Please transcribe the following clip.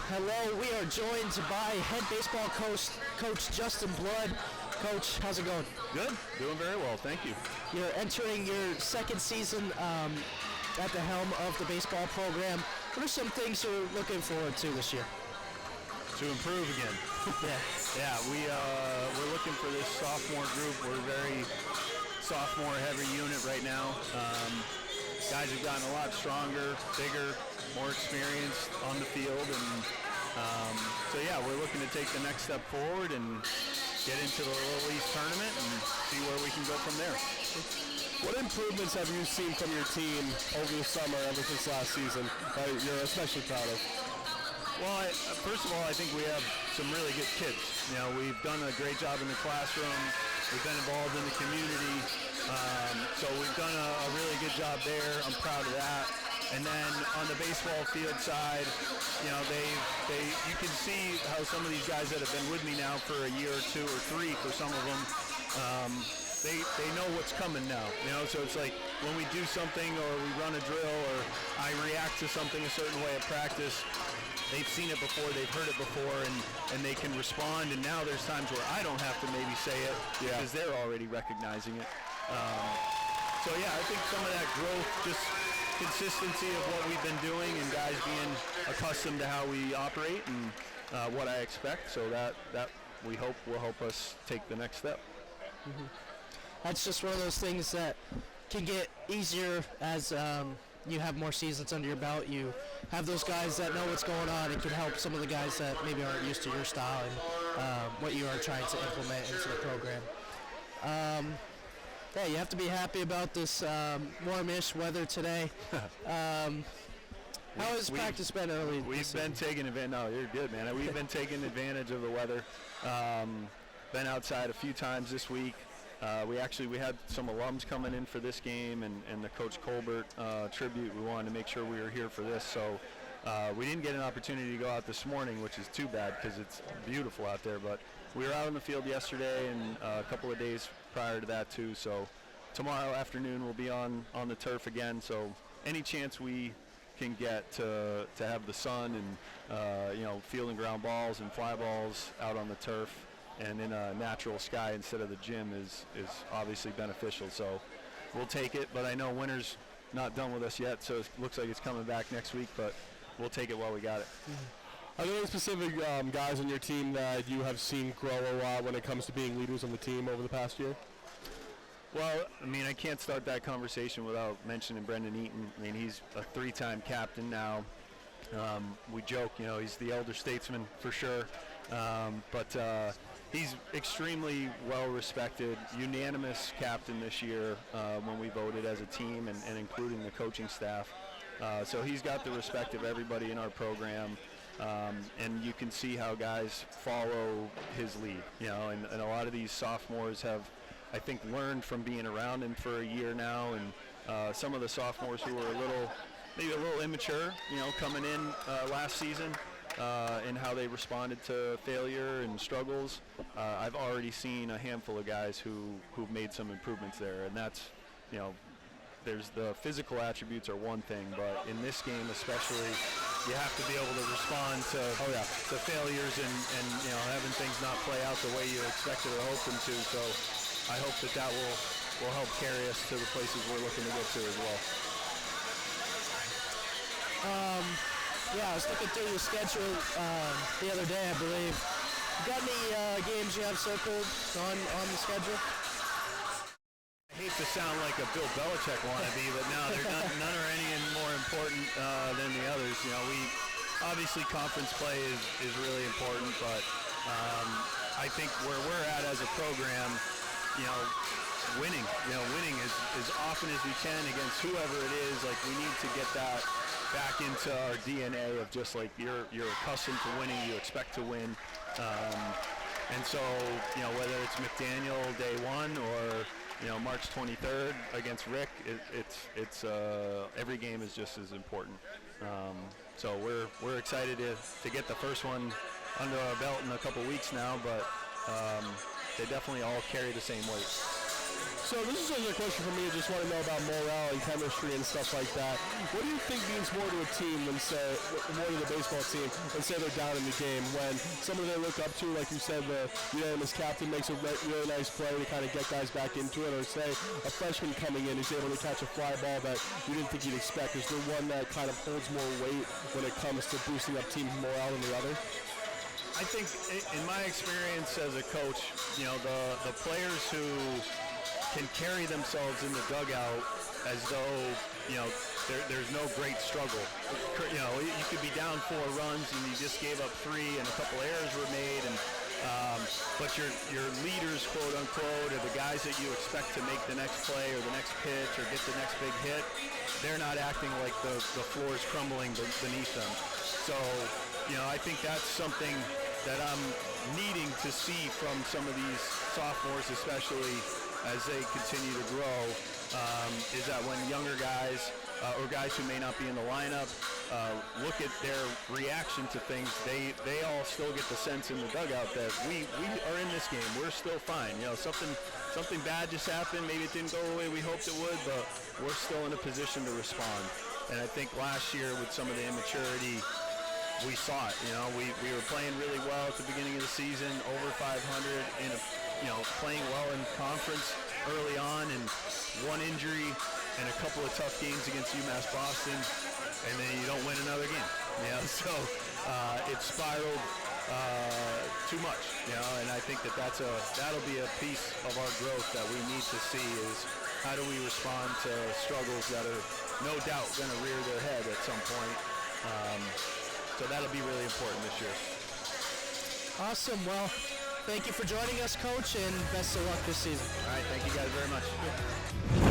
Hello, we are joined by head baseball coach Justin Blood. Coach, how's it going? Good, doing very well, thank you. You're entering your second season at the helm of the baseball program. What are some things you're looking forward to this year? To improve again. Yeah, we're looking for this sophomore group. We're very sophomore-heavy unit right now. Guys have gotten a lot stronger, bigger, more experienced on the field, and we're looking to take the next step forward and get into the Little East tournament and see where we can go from there. What improvements have you seen from your team over the summer, ever since last season, that you're especially proud of? Well, first of all, I think we have some really good kids. You know, we've done a great job in the classroom. We've been involved in the community. So we've done a really good job there. I'm proud of that. And then on the baseball field side, you know, you can see how some of these guys that have been with me now for a year or two or three for some of them, they know what's coming now, you know, so it's like when we do something or we run a drill or I react to something a certain way at practice, they've seen it before, they've heard it before, and they can respond, and now there's times where I don't have to maybe say it because they're already recognizing it. I think some of that growth, just consistency of what we've been doing and guys being accustomed to how we operate and what I expect, so that we hope will help us take the next step. Mm-hmm. That's just one of those things that can get easier as you have more seasons under your belt. You have those guys that know what's going on. It can help some of the guys that maybe aren't used to your style and what you are trying to implement into the program. You have to be happy about this warmish weather today. How has practice been early? We've been taking advantage. No, you're good, man. We've been taking advantage of the weather. Been outside a few times this week. We had some alums coming in for this game and the Coach Colbert tribute. We wanted to make sure we were here for this, so we didn't get an opportunity to go out this morning, which is too bad because it's beautiful out there. But we were out on the field yesterday and a couple of days prior to that too. So tomorrow afternoon we'll be on the turf again. So any chance we can get to have the sun and field and ground balls and fly balls out on the turf and in a natural sky instead of the gym is obviously beneficial. So we'll take it, but I know winter's not done with us yet, so it looks like it's coming back next week, but we'll take it while we got it. Mm-hmm. Are there any specific guys on your team that you have seen grow a lot when it comes to being leaders on the team over the past year? Well, I mean, I can't start that conversation without mentioning Brendan Eaton. I mean, he's a three-time captain now. We joke, you know, he's the elder statesman for sure, but he's extremely well-respected, unanimous captain this year when we voted as a team and including the coaching staff. So he's got the respect of everybody in our program, and you can see how guys follow his lead. You know, and a lot of these sophomores have, I think, learned from being around him for a year now, and some of the sophomores who were maybe a little immature, you know, coming in last season, and how they responded to failure and struggles. I've already seen a handful of guys who've made some improvements there, and that's, you know, there's the physical attributes are one thing, but in this game especially, you have to be able to respond to failures and you know, having things not play out the way you expected or hoped them to. So I hope that will help carry us to the places we're looking to get to as well. I was looking through your schedule the other day, I believe. You got any games you have circled on the schedule? I hate to sound like a Bill Belichick wannabe, but no, none are any more important than the others. You know, obviously conference play is really important, but I think where we're at as a program, you know, winning as often as we can against whoever it is. Like, we need to get that back into our DNA of just like you're accustomed to winning, you expect to win, and so, you know, whether it's McDaniel day one or, you know, March 23rd against Rick, it's every game is just as important. So we're excited to get the first one under our belt in a couple weeks now, but they definitely all carry the same weight. So this is just a question for me. I just want to know about morale and chemistry and stuff like that. What do you think means more to a team than say more to the baseball team than say they're down in the game when someone they look up to, like you said, the unanimous captain makes a really nice play to kind of get guys back into it, or say a freshman coming in is able to catch a fly ball that you didn't think you'd expect? Is there one that kind of holds more weight when it comes to boosting up team morale than the other? I think in my experience as a coach, the players who can carry themselves in the dugout as though, there's no great struggle. You could be down 4 runs and you just gave up 3 and a couple errors were made, and but your leaders, quote unquote, or the guys that you expect to make the next play or the next pitch or get the next big hit, they're not acting like the floor is crumbling beneath them. So, I think that's something that I'm needing to see from some of these sophomores, especially as they continue to grow, is that when younger guys or guys who may not be in the lineup look at their reaction to things, they all still get the sense in the dugout that we are in this game. We're still fine. Something bad just happened. Maybe it didn't go the way we hoped it would, but we're still in a position to respond. And I think last year with some of the immaturity, we saw it. We were playing really well at the beginning of the season, over 500 in playing well in conference early on, and one injury and a couple of tough games against UMass Boston, and then you don't win another game. So it spiraled too much. And I think that'll be a piece of our growth that we need to see is how do we respond to struggles that are no doubt going to rear their head at some point. So that'll be really important this year. Awesome. Well, thank you for joining us, Coach, and best of luck this season. All right. Thank you guys very much.